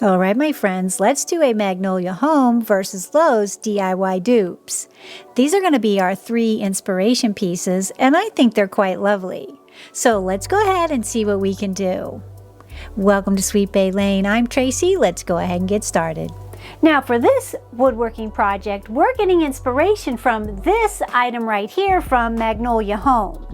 All right, my friends, let's do a Magnolia Home versus Lowe's DIY dupes. These are going to be our 3 inspiration pieces, and I think they're quite lovely. So let's go ahead and see what we can do. Welcome to Sweet Bay Lane. I'm Tracy. Let's go ahead and get started. Now for this woodworking project, we're getting inspiration from this item right here from Magnolia Home.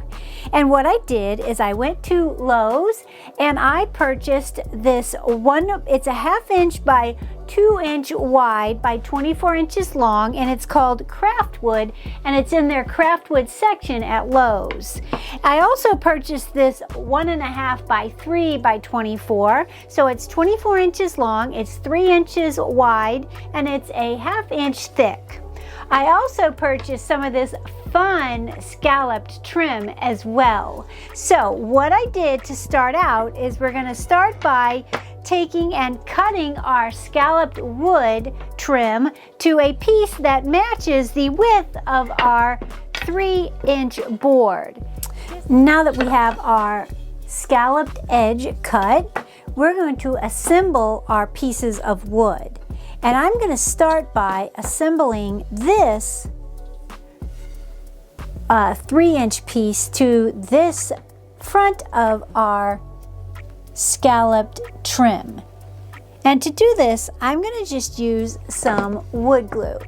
And what I did is I went to Lowe's and I purchased this it's a 1/2 inch by 2 inch wide by 24 inches long, and it's called Craftwood, and it's in their Craftwood section at Lowe's. I also purchased this 1.5 by 3 by 24, so it's 24 inches long, it's 3 inches wide, and it's a 1/2 inch thick. I also purchased some of this fun scalloped trim as well. So what I did to start out is we're going to start by taking and cutting our scalloped wood trim to a piece that matches the width of our 3-inch board. Now that we have our scalloped edge cut, we're going to assemble our pieces of wood. And I'm going to start by assembling this 3-inch piece to this front of our scalloped trim. And to do this, I'm going to just use some wood glue.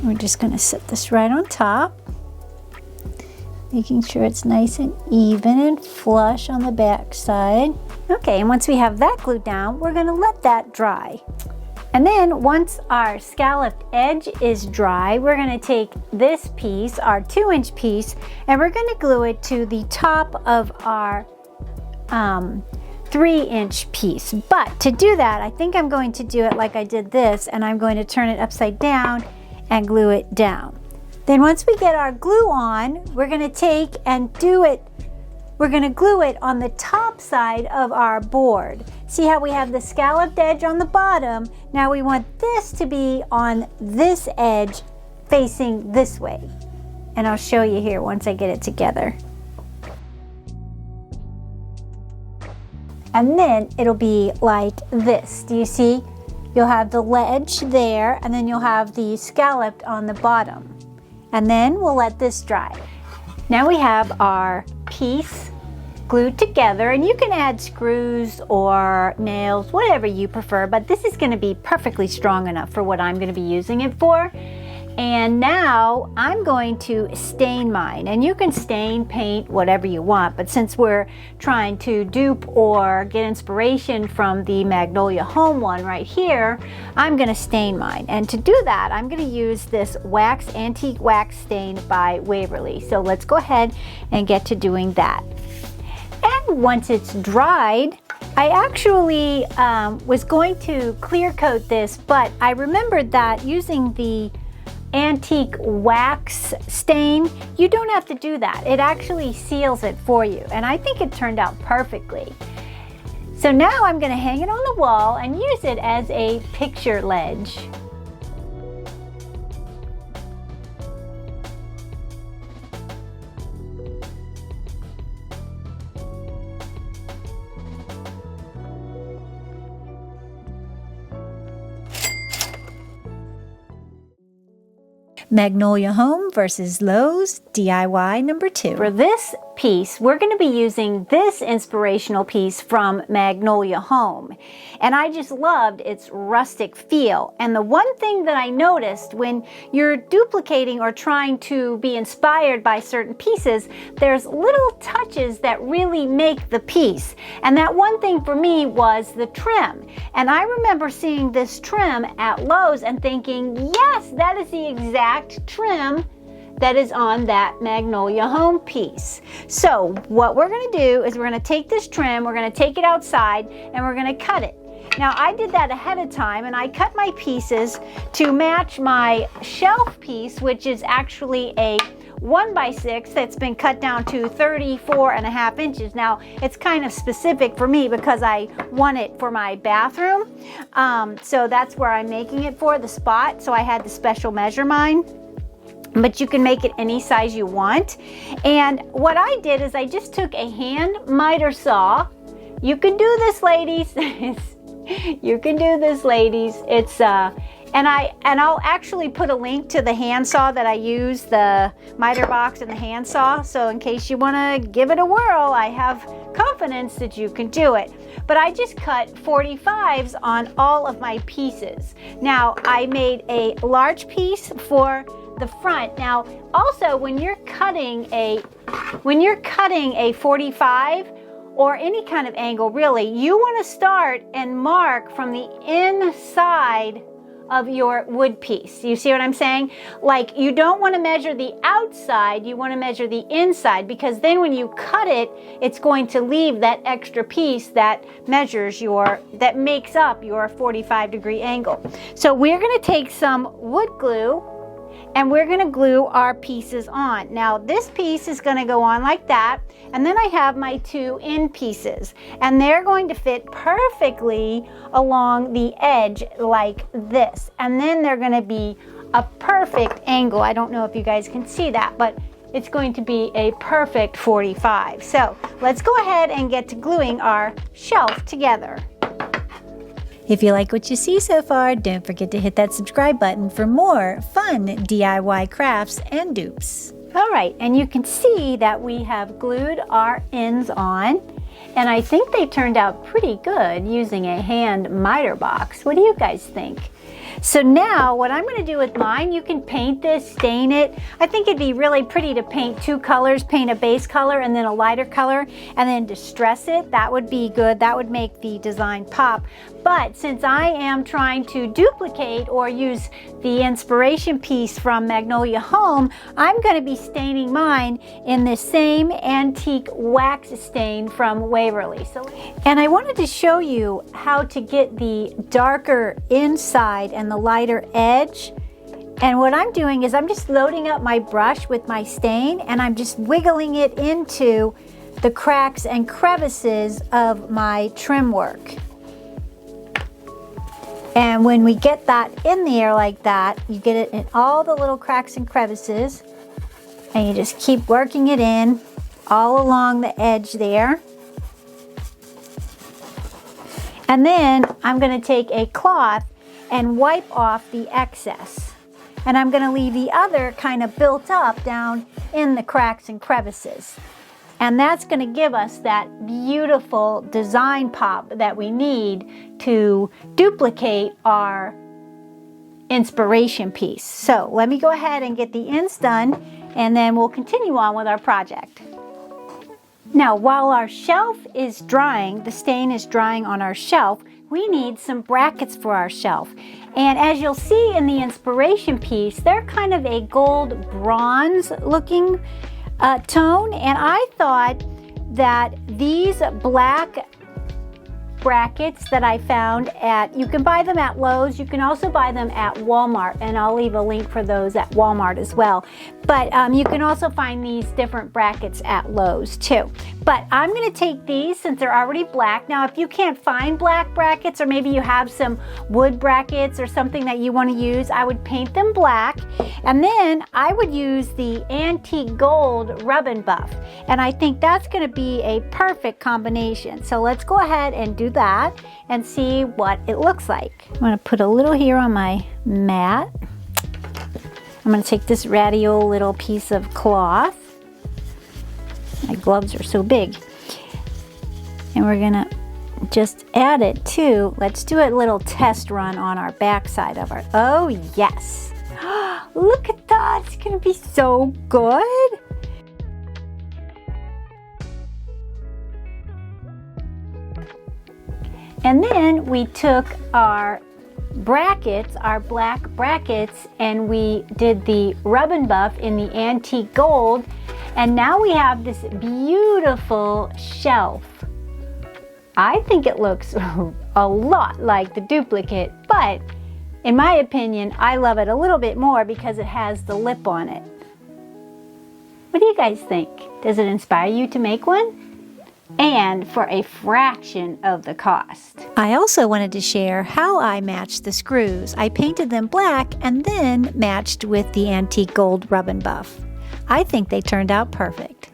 We're just going to set this right on top, making sure it's nice and even and flush on the back side. Okay, and once we have that glued down, we're going to let that dry. And then once our scalloped edge is dry, we're going to take this piece, our 2-inch piece, and we're going to glue it to the top of our 3-inch piece. But to do that, I think I'm going to do it like I did this, and I'm going to turn it upside down and glue it down. Then once we get our glue on, we're going to take and we're going to glue it on the top side of our board. See how we have the scalloped edge on the bottom? Now we want this to be on this edge facing this way. And I'll show you here once I get it together. And then it'll be like this. Do you see? You'll have the ledge there, and then you'll have the scalloped on the bottom. And then we'll let this dry. Now we have our piece glued together, and you can add screws or nails, whatever you prefer, but this is going to be perfectly strong enough for what I'm going to be using it for. And now I'm going to stain mine, and you can stain, paint, whatever you want, but since we're trying to dupe or get inspiration from the Magnolia Home one right here, I'm going to stain mine. And to do that, I'm going to use this antique wax stain by Waverly. So let's go ahead and get to doing that. And once it's dried, I actually was going to clear coat this, but I remembered that using the antique wax stain, you don't have to do that. It actually seals it for you, and I think it turned out perfectly. So now I'm going to hang it on the wall and use it as a picture ledge. Magnolia Home versus Lowe's DIY number 2. For this piece, we're going to be using this inspirational piece from Magnolia Home. And I just loved its rustic feel. And the one thing that I noticed when you're duplicating or trying to be inspired by certain pieces, there's little touches that really make the piece. And that one thing for me was the trim. And I remember seeing this trim at Lowe's and thinking, yes, that is the exact trim that is on that Magnolia Home piece. So what we're going to do is we're going to take this trim, we're going to take it outside, and we're going to cut it. Now I did that ahead of time, and I cut my pieces to match my shelf piece, which is actually a 1x6 that's been cut down to 34.5 inches. Now it's kind of specific for me because I want it for my bathroom. So that's where I'm making it for, the spot. So I had to special measure mine. but you can make it any size you want. And what I did is I just took a hand miter saw. You can do this, ladies. You can do this, ladies. It's and I'll actually put a link to the handsaw that I use, the miter box and the handsaw. So in case you want to give it a whirl, I have confidence that you can do it. But I just cut 45s on all of my pieces. Now I made a large piece for the front. Now also when you're cutting a 45 or any kind of angle, really, you want to start and mark from the inside of your wood piece. You see what I'm saying? Like, you don't want to measure the outside, you want to measure the inside, because then when you cut it, it's going to leave that extra piece that measures that makes up your 45-degree angle. So we're going to take some wood glue and we're going to glue our pieces on. Now this piece is going to go on like that, and then I have my two end pieces, and they're going to fit perfectly along the edge like this, and then they're going to be a perfect angle. I don't know if you guys can see that, but it's going to be a perfect 45. So let's go ahead and get to gluing our shelf together. If you like what you see so far, don't forget to hit that subscribe button for more fun DIY crafts and dupes. All right, and you can see that we have glued our ends on, and I think they turned out pretty good using a hand miter box. What do you guys think? So now what I'm going to do with mine, you can paint this, stain it. I think it'd be really pretty to paint two colors, paint a base color and then a lighter color, and then distress it. That would be good. That would make the design pop. But since I am trying to duplicate or use the inspiration piece from Magnolia Home, I'm going to be staining mine in the same antique wax stain from Waverly. And I wanted to show you how to get the darker inside and the lighter edge. And what I'm doing is I'm just loading up my brush with my stain, and I'm just wiggling it into the cracks and crevices of my trim work. And when we get that in there like that, you get it in all the little cracks and crevices, and you just keep working it in all along the edge there. And then I'm going to take a cloth and wipe off the excess. And I'm going to leave the other kind of built up down in the cracks and crevices. And that's going to give us that beautiful design pop that we need to duplicate our inspiration piece. So let me go ahead and get the ends done, and then we'll continue on with our project. Now, while our shelf is drying, the stain is drying on our shelf, we need some brackets for our shelf. And as you'll see in the inspiration piece, they're kind of a gold bronze looking tone, and I thought that these black brackets that I found you can buy them at Lowe's, you can also buy them at Walmart, and I'll leave a link for those at Walmart as well. But you can also find these different brackets at Lowe's too. But I'm going to take these since they're already black. Now if you can't find black brackets, or maybe you have some wood brackets or something that you want to use, I would paint them black, and then I would use the antique gold rub and buff, and I think that's going to be a perfect combination. So let's go ahead and do that and see what it looks like. I'm going to put a little here on my mat. I'm going to take this ratty old little piece of cloth. My gloves are so big. And we're going to just add it to, let's do a little test run on our back side of our, oh yes. Look at that, it's going to be so good. And then we took our brackets, our black brackets, and we did the rub and buff in the antique gold. And now we have this beautiful shelf. I think it looks a lot like the duplicate, but in my opinion, I love it a little bit more because it has the lip on it. What do you guys think? Does it inspire you to make one? and for a fraction of the cost. I also wanted to share how I matched the screws. I painted them black and then matched with the antique gold rub and buff. I think they turned out perfect.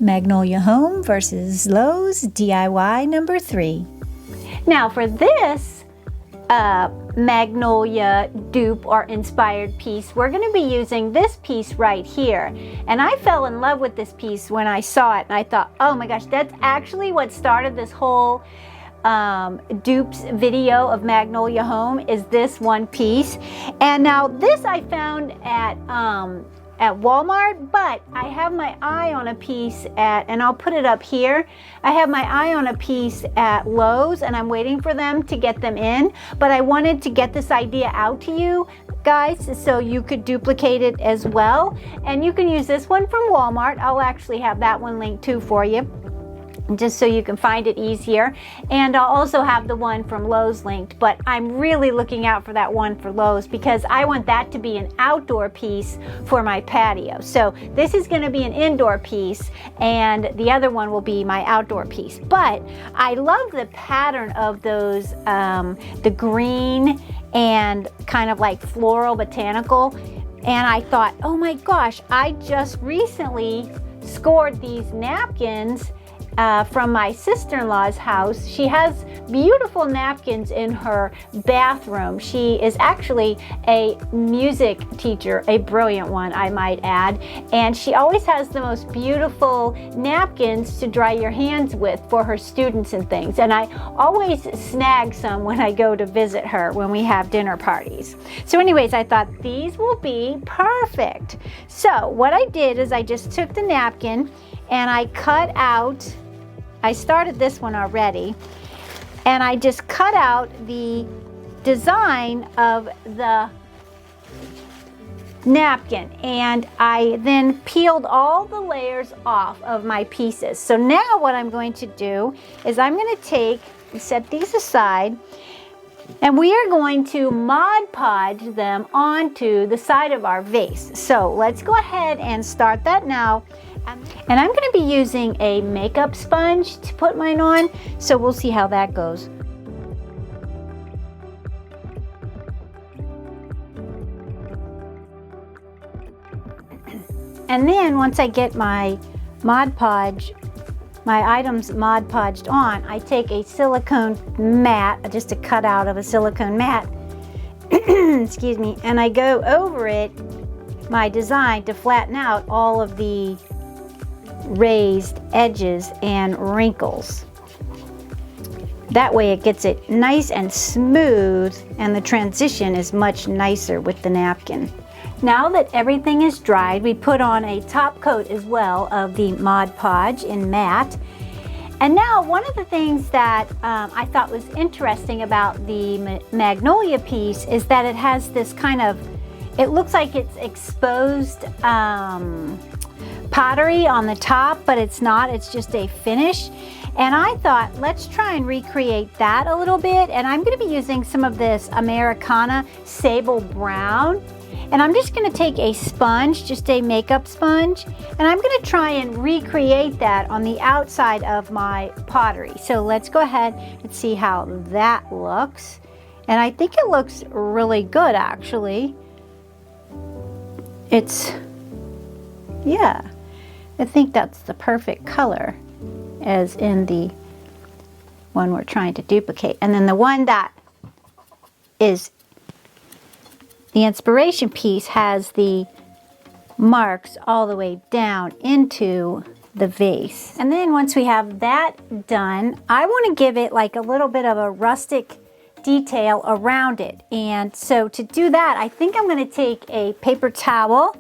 Magnolia Home versus Lowe's DIY number 3. Now for this Magnolia dupe or inspired piece, we're going to be using this piece right here. And I fell in love with this piece when I saw it, and I thought, oh my gosh, that's actually what started this whole dupes video of Magnolia Home, is this one piece. And now this I found at Walmart, but I have my eye on a piece and I'll put it up here. I have my eye on a piece at Lowe's, and I'm waiting for them to get them in, but I wanted to get this idea out to you guys so you could duplicate it as well. And you can use this one from Walmart. I'll actually have that one linked too for you, just so you can find it easier. And I'll also have the one from Lowe's linked, but I'm really looking out for that one for Lowe's because I want that to be an outdoor piece for my patio. So this is going to be an indoor piece and the other one will be my outdoor piece. But I love the pattern of those, the green and kind of like floral botanical. And I thought, oh my gosh, I just recently scored these napkins from my sister-in-law's house. She has beautiful napkins in her bathroom. She is actually a music teacher, a brilliant one, I might add, and she always has the most beautiful napkins to dry your hands with for her students and things. And I always snag some when I go to visit her when we have dinner parties. So anyways, I thought these will be perfect. So what I did is I just took the napkin and I cut out, I started this one already, and I just cut out the design of the napkin, and I then peeled all the layers off of my pieces. So now what I'm going to do is I'm going to take and set these aside, and we are going to Mod Podge them onto the side of our vase. So let's go ahead and start that now. And I'm going to be using a makeup sponge to put mine on, so we'll see how that goes. And then once I get my Mod Podge, my items Mod Podged on, I take a silicone mat, just a cutout of a silicone mat, excuse me, and I go over it, my design, to flatten out all of the raised edges and wrinkles. That way it gets it nice and smooth, and the transition is much nicer with the napkin. Now that everything is dried, we put on a top coat as well of the Mod Podge in matte. And now one of the things that I thought was interesting about the Magnolia piece is that it has this kind of, it looks like it's exposed pottery on the top, but it's not, it's just a finish. And I thought, let's try and recreate that a little bit. And I'm going to be using some of this Americana Sable Brown. And I'm just going to take a sponge, just a makeup sponge, and I'm going to try and recreate that on the outside of my pottery. So let's go ahead and see how that looks. And I think it looks really good, actually. It's, yeah, I think that's the perfect color, as in the one we're trying to duplicate. And then the one that is the inspiration piece has the marks all the way down into the vase. And then once we have that done, I want to give it like a little bit of a rustic detail around it. And so to do that, I think I'm going to take a paper towel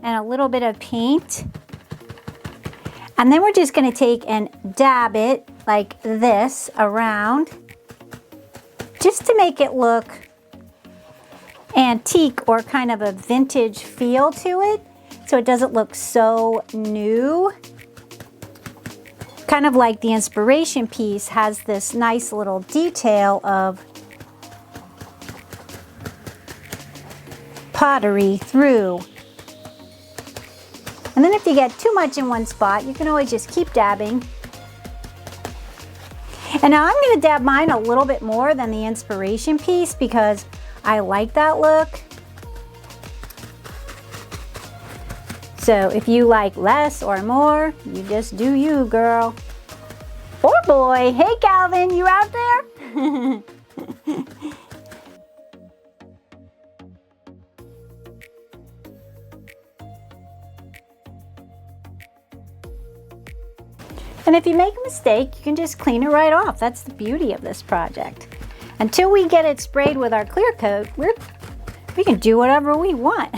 and a little bit of paint. And then we're just going to take and dab it like this around, just to make it look antique or kind of a vintage feel to it, so it doesn't look so new. Kind of like the inspiration piece has this nice little pottery through. And then if you get too much in one spot, you can always just keep dabbing. And now I'm going to dab mine a little bit more than the inspiration piece because I like that look. So if you like less or more, you just do you, girl. Or boy. Hey, Calvin, you out there? And if you make a mistake, you can just clean it right off. That's the beauty of this project. Until we get it sprayed with our clear coat, we can do whatever we want.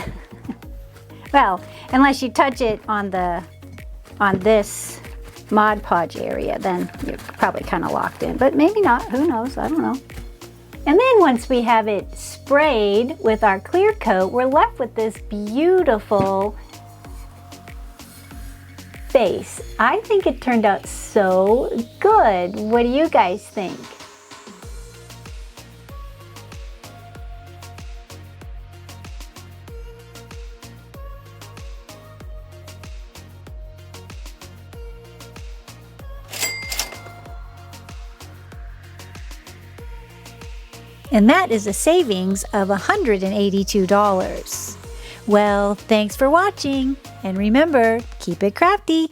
Well, unless you touch it on this Mod Podge area, then you're probably kind of locked in. But maybe not. Who knows? I don't know. And then once we have it sprayed with our clear coat, we're left with this beautiful vase. I think it turned out so good. What do you guys think? And that is a savings of $182. Well, thanks for watching, and remember, keep it crafty.